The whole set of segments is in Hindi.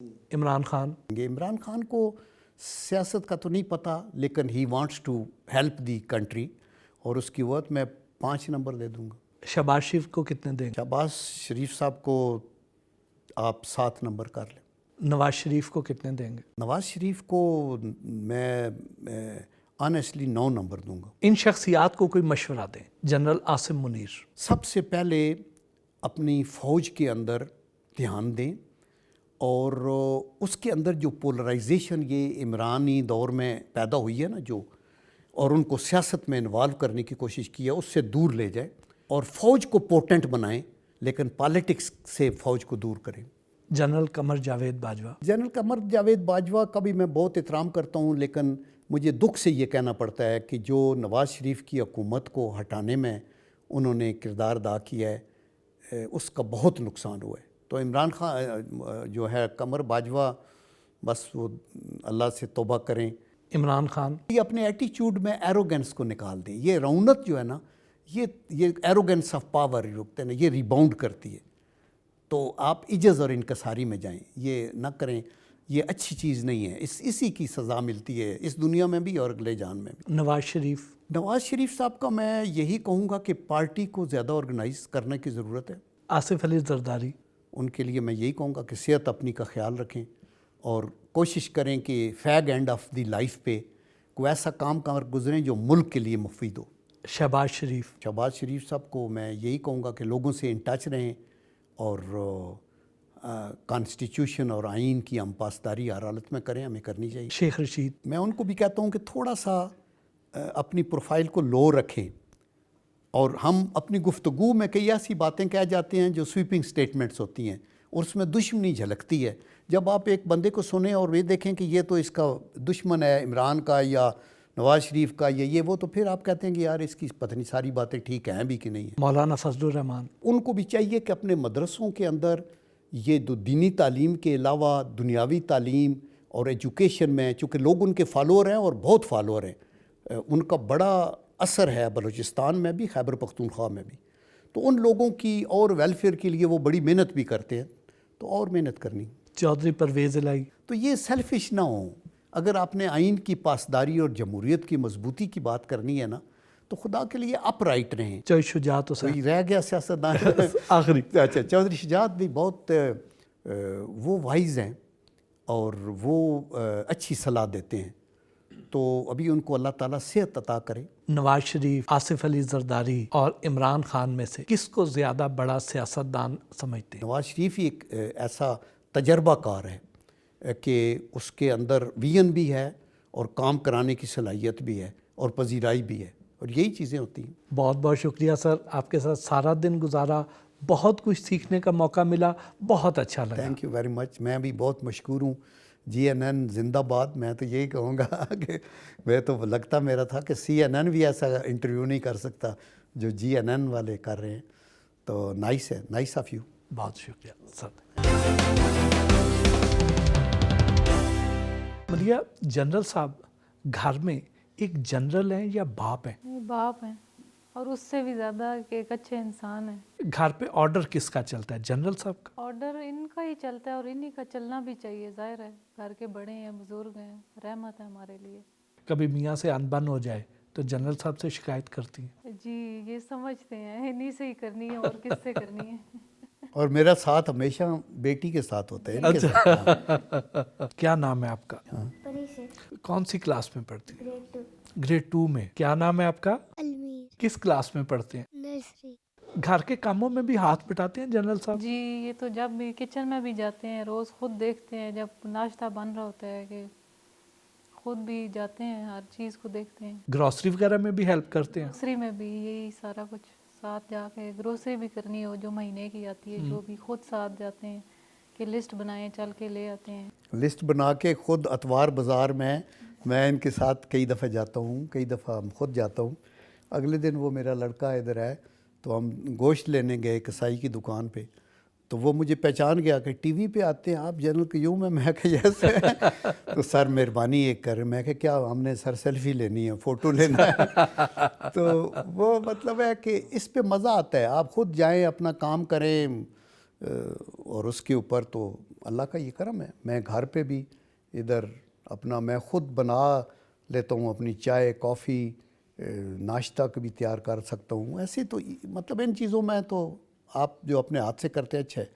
इमरान खान? इमरान खान को सियासत का तो नहीं पता, लेकिन he wants to help the country, और उसकी वक्त मैं 5 नंबर दे दूंगा। शहबाज शरीफ को कितने देंगे? शहबाज शरीफ साहब को आप 7 नंबर कर लें। नवाज शरीफ को कितने देंगे? नवाज शरीफ को मैं ऑनेस्टली 9 नंबर दूंगा। इन शख्सियात को कोई मशवरा दें। जनरल आसिम मुनीर? सबसे पहले अपनी फ़ौज के अंदर ध्यान दें, और उसके अंदर जो पोलराइजेशन ये इमरानी दौर में पैदा हुई है ना जो, और उनको सियासत में इन्वॉल्व करने की कोशिश की है, उससे दूर ले जाए और फ़ौज को पोटेंट बनाएं, लेकिन पॉलिटिक्स से फ़ौज को दूर करें। जनरल कमर जावेद बाजवा? जनरल कमर जावेद बाजवा का भी मैं बहुत एहतराम करता हूँ, लेकिन मुझे दुख से ये कहना पड़ता है कि जो नवाज़ शरीफ की हुकूमत को हटाने में उन्होंने किरदार अदा किया है, उसका बहुत नुकसान हुआ है। तो इमरान खान जो है, कमर बाजवा, बस वो अल्लाह से तौबा करें। इमरान खान? ये अपने एटीट्यूड में एरोगेंस को निकाल दें। ये रौनक जो है ना, ये एरोगेंस ऑफ पावर रुकते हैं ना, ये रिबाउंड करती है। तो आप इज्जत और इनकसारी में जाएं, ये ना करें, ये अच्छी चीज़ नहीं है। इसी की सज़ा मिलती है इस दुनिया में भी और अगले जान में भी। नवाज शरीफ? नवाज शरीफ साहब का मैं यही कहूँगा कि पार्टी को ज़्यादा ऑर्गेनाइज करने की ज़रूरत है। आसिफ अली जरदारी? उनके लिए मैं यही कहूँगा कि सेहत अपनी का ख्याल रखें और कोशिश करें कि fag end of the life पे कोई ऐसा काम कर गुजरें जो मुल्क के लिए मुफीद हो। शहबाज शरीफ? शहबाज शरीफ साहब को मैं यही कहूँगा कि लोगों से इन टच रहें और कॉन्स्टिट्यूशन और आइन की हम पासदारी हर हालत में करें, हमें करनी चाहिए। शेख रशीद? मैं उनको भी कहता हूँ कि थोड़ा सा अपनी प्रोफाइल को लो रखें, और हम अपनी गुफ्तगू में कई ऐसी बातें कह जाते हैं जो स्वीपिंग स्टेटमेंट्स होती हैं और उसमें दुश्मनी झलकती है। जब आप एक बंदे को सुने और वे देखें कि ये तो इसका दुश्मन है इमरान का या नवाज शरीफ का या ये वो, तो फिर आप कहते हैं कि यार इसकी पता नहीं सारी बातें ठीक हैं भी कि नहीं है। मौलाना फजलुर रहमान? उनको भी चाहिए कि अपने मदरसों के अंदर ये दीनी तालीम के अलावा दुनियावी तालीम और एजुकेशन में, चूँकि लोग उनके फॉलोअर हैं और बहुत फॉलोअर हैं, उनका बड़ा असर है बलूचिस्तान में भी, खैबर पख्तूनख्वा में भी, तो उन लोगों की और वेलफेयर के लिए वो बड़ी मेहनत भी करते हैं, तो और मेहनत करनी। चौधरी परवेज़ इलाही? तो ये सेल्फिश ना हो। अगर आपने आइन की पासदारी और जमहूरियत की मजबूती की बात करनी है ना, तो खुदा के लिए अपराइट रहें। चौधरी शुजात हुसैन? कोई रह गया सियासतदान आखिरी? अच्छा, चौधरी शुजात भी बहुत वो वाइज हैं और वो अच्छी सलाह देते हैं, तो अभी उनको अल्लाह ताला सेहत अता करे। नवाज शरीफ, आसिफ अली जरदारी और इमरान खान में से किसको ज़्यादा बड़ा सियासतदान समझते हैं? नवाज शरीफ ही एक ऐसा तजर्बाकार है कि उसके अंदर विजन भी है और काम कराने की सलाहियत भी है और पजीराई भी है, और यही चीज़ें होती हैं। बहुत बहुत शुक्रिया सर, आपके साथ सारा दिन गुजारा, बहुत कुछ सीखने का मौका मिला, बहुत अच्छा लगा। Thank you very much. मैं भी बहुत मशकूर हूँ। GNN जिंदाबाद। मैं तो यही कहूँगा कि मैं तो लगता मेरा था कि CNN भी ऐसा इंटरव्यू नहीं कर सकता जो GNN वाले कर रहे हैं। तो नाइस है, नाइस ऑफ यू। बहुत शुक्रिया सर। मलिया, जनरल साहब घर में एक जनरल हैं या बाप हैं? बाप हैं, और उससे भी ज़्यादा एक अच्छे इंसान हैं। घर पे ऑर्डर किसका चलता है, जनरल साहब का? ऑर्डर इनका ही चलता है और इन्हीं का चलना भी चाहिए, जाहिर है घर के बड़े हैं, बुजुर्ग हैं, रहमत है हमारे लिए। कभी मियाँ से अनबन हो जाए तो जनरल साहब से शिकायत करती हैं? जी, ये समझते हैं इन्हीं से ही करनी है और किससे करनी है। और मेरा साथ हमेशा बेटी के साथ होता है। अच्छा। क्या नाम है आपका? परिषद। कौन सी क्लास में पढ़ती हैं? ग्रेड 2। ग्रेड 2 में। क्या नाम है आपका? अलमीर। किस क्लास में पढ़ते हैं? नर्सरी। घर के कामों में भी हाथ बटाते हैं जनरल साहब? जी, ये तो जब भी किचन में भी जाते हैं, रोज़ खुद देखते हैं, जब नाश्ता बन रहा होता है कि खुद भी जाते हैं, हर चीज़ को देखते हैं। ग्रॉसरी वगैरह में भी हेल्प करते हैं? ग्रोसरी में भी यही सारा कुछ, साथ जाके ग्रोसरी भी करनी हो जो महीने की आती है, जो भी खुद साथ जाते हैं कि लिस्ट बनाएं, चल के ले आते हैं। लिस्ट बना के खुद अतवार बाज़ार में मैं इनके साथ कई दफ़ा जाता हूँ, कई दफ़ा हम खुद जाता हूँ। अगले दिन वो मेरा लड़का इधर है, तो हम गोश्त लेने गए कसाई की दुकान पे, तो वो मुझे पहचान गया कि टीवी पे आते हैं आप जनरल क्यूम में। मैं कहा जैसे तो सर मेहरबानी एक कर, मैं कहा क्या, हमने सर सेल्फी लेनी है, फ़ोटो लेना है। तो वो मतलब है कि इस पे मज़ा आता है, आप खुद जाएं, अपना काम करें, और उसके ऊपर तो अल्लाह का ये करम है, मैं घर पे भी इधर अपना मैं ख़ुद बना लेता हूँ, अपनी चाय कॉफ़ी नाश्ता कभी तैयार कर सकता हूँ। ऐसे तो मतलब इन चीज़ों में तो आप जो अपने हाथ से करते हैं अच्छा है।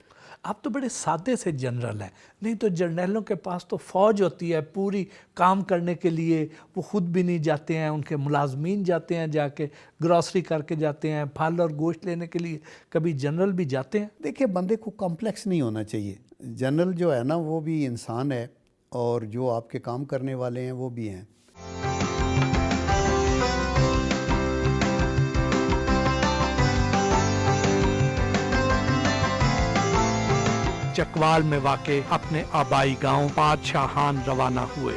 आप तो बड़े सादे से जनरल हैं, नहीं तो जर्नलों के पास तो फ़ौज होती है पूरी काम करने के लिए, वो ख़ुद भी नहीं जाते हैं, उनके मुलाजमीन जाते हैं, जाके ग्रॉसरी करके जाते हैं, फल और गोश्त लेने के लिए कभी जनरल भी जाते हैं। देखिए बंदे को कॉम्प्लेक्स नहीं होना चाहिए, जनरल जो है ना वो भी इंसान है और जो आपके काम करने वाले हैं वो भी हैं। चकवाल में वाक़े अपने आबाई गांव पादशाहान रवाना हुए।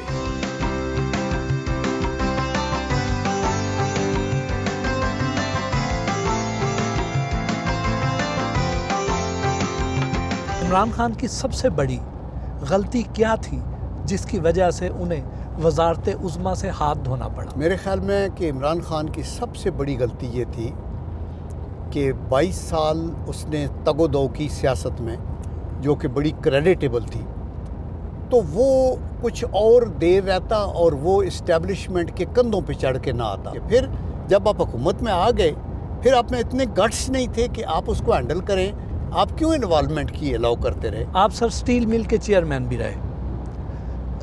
इमरान खान की सबसे बड़ी गलती क्या थी जिसकी वजह से उन्हें वजारत उज़्मा से हाथ धोना पड़ा? मेरे ख्याल में कि इमरान खान की सबसे बड़ी गलती ये थी कि 22 साल उसने तगो-दो की सियासत में, जो कि बड़ी क्रेडिटेबल थी, तो वो कुछ और देर रहता और वो इस्टेब्लिशमेंट के कंधों पे चढ़ के ना आता। फिर जब आप हुकूमत में आ गए, फिर आप में इतने गट्स नहीं थे कि आप उसको हैंडल करें, आप क्यों इन्वॉल्वमेंट की अलाउ करते रहे? आप सर स्टील मिल के चेयरमैन भी रहे,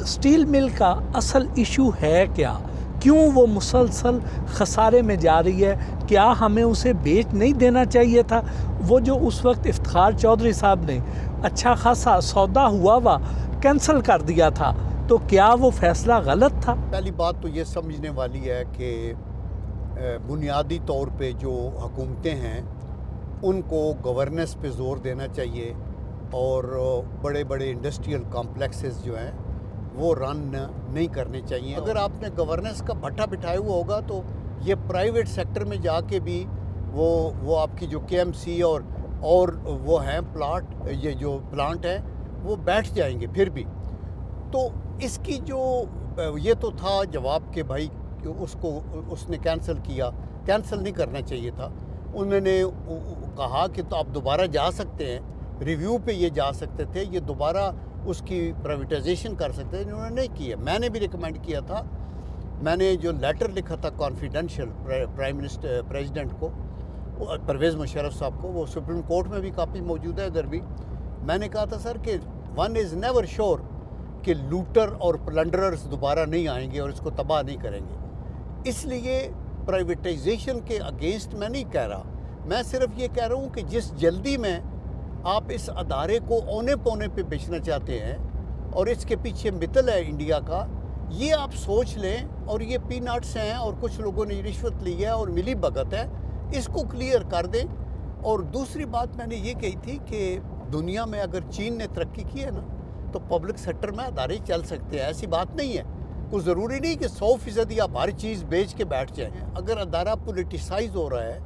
स्टील मिल का असल इशू है क्या? क्यों वो मुसलसल खसारे में जा रही है? क्या हमें उसे बेच नहीं देना चाहिए था? वो जो उस वक्त इफ्तिखार चौधरी साहब ने अच्छा खासा सौदा हुआ कैंसिल कर दिया था, तो क्या वो फैसला गलत था? पहली बात तो ये समझने वाली है कि बुनियादी तौर पे जो हुकूमतें हैं उनको गवर्नेंस पे ज़ोर देना चाहिए और बड़े बड़े इंडस्ट्रियल कॉम्प्लेक्सेस जो हैं वो रन नहीं करने चाहिए। अगर आपने गवर्नेंस का भट्टा बिठाया हुआ होगा तो ये प्राइवेट सेक्टर में जाके भी वो आपकी जो KMC और वो हैं प्लाट, ये जो प्लांट है वो बैठ जाएंगे फिर भी। तो इसकी जो ये तो था जवाब कि भाई उसने कैंसिल किया, कैंसिल नहीं करना चाहिए था। उन्होंने कहा कि तो आप दोबारा जा सकते हैं, रिव्यू पे ये जा सकते थे, ये दोबारा उसकी प्राइवेटाइजेशन कर सकते थे, उन्होंने नहीं किया। मैंने भी रिकमेंड किया था, मैंने जो लेटर लिखा था कॉन्फिडेंशियल प्रेसिडेंट को, परवेज़ मुशर्रफ साहब को, वो सुप्रीम कोर्ट में भी काफ़ी मौजूद है, इधर भी। मैंने कहा था सर कि वन इज़ नेवर श्योर कि लूटर और प्लंडरर्स दोबारा नहीं आएंगे और इसको तबाह नहीं करेंगे। इसलिए प्राइवेटाइजेशन के अगेंस्ट मैं नहीं कह रहा, मैं सिर्फ ये कह रहा हूँ कि जिस जल्दी में आप इस अदारे को औने पौने पे बेचना चाहते हैं और इसके पीछे मितल है इंडिया का, ये आप सोच लें। और ये पीनट्स हैं और कुछ लोगों ने रिश्वत ली है और मिली भगत है, इसको क्लियर कर दें। और दूसरी बात मैंने ये कही थी कि दुनिया में अगर चीन ने तरक्की की है ना, तो पब्लिक सेक्टर में अदारे चल सकते हैं, ऐसी बात नहीं है। कुछ ज़रूरी नहीं कि 100% आप हर चीज़ बेच के बैठ जाएँ। अगर अदारा पोलिटिसाइज हो रहा है,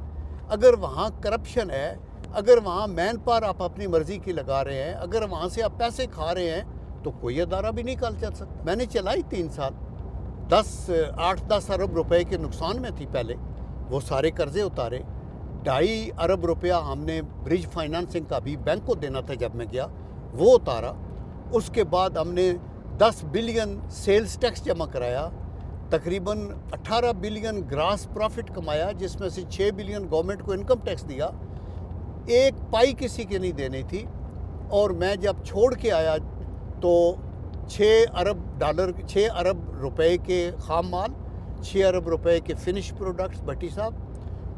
अगर वहाँ करप्शन है, अगर वहाँ मैन पावर आप अपनी मर्ज़ी की लगा रहे हैं, अगर वहाँ से आप पैसे खा रहे हैं, तो कोई अदारा भी नहीं कल चल सकता। मैंने चलाई 3 साल, 8-10 अरब रुपए के नुकसान में थी पहले, वो सारे कर्जे उतारे। 2.5 अरब रुपया हमने ब्रिज फाइनेंसिंग का भी बैंक को देना था जब मैं गया, वो उतारा। उसके बाद हमने 10 बिलियन सेल्स टैक्स जमा कराया, तकरीबन 18 बिलियन ग्रास प्रॉफिट कमाया, जिसमें से 6 बिलियन गवर्नमेंट को इनकम टैक्स दिया, एक पाई किसी के नहीं देनी थी। और मैं जब छोड़ के आया तो 6 अरब रुपए के खाम माल, 6 अरब रुपए के फिनिश प्रोडक्ट्स भट्टी साहब,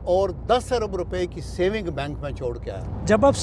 और 10 अरब रुपए की सेविंग बैंक में छोड़ के आया। जब आप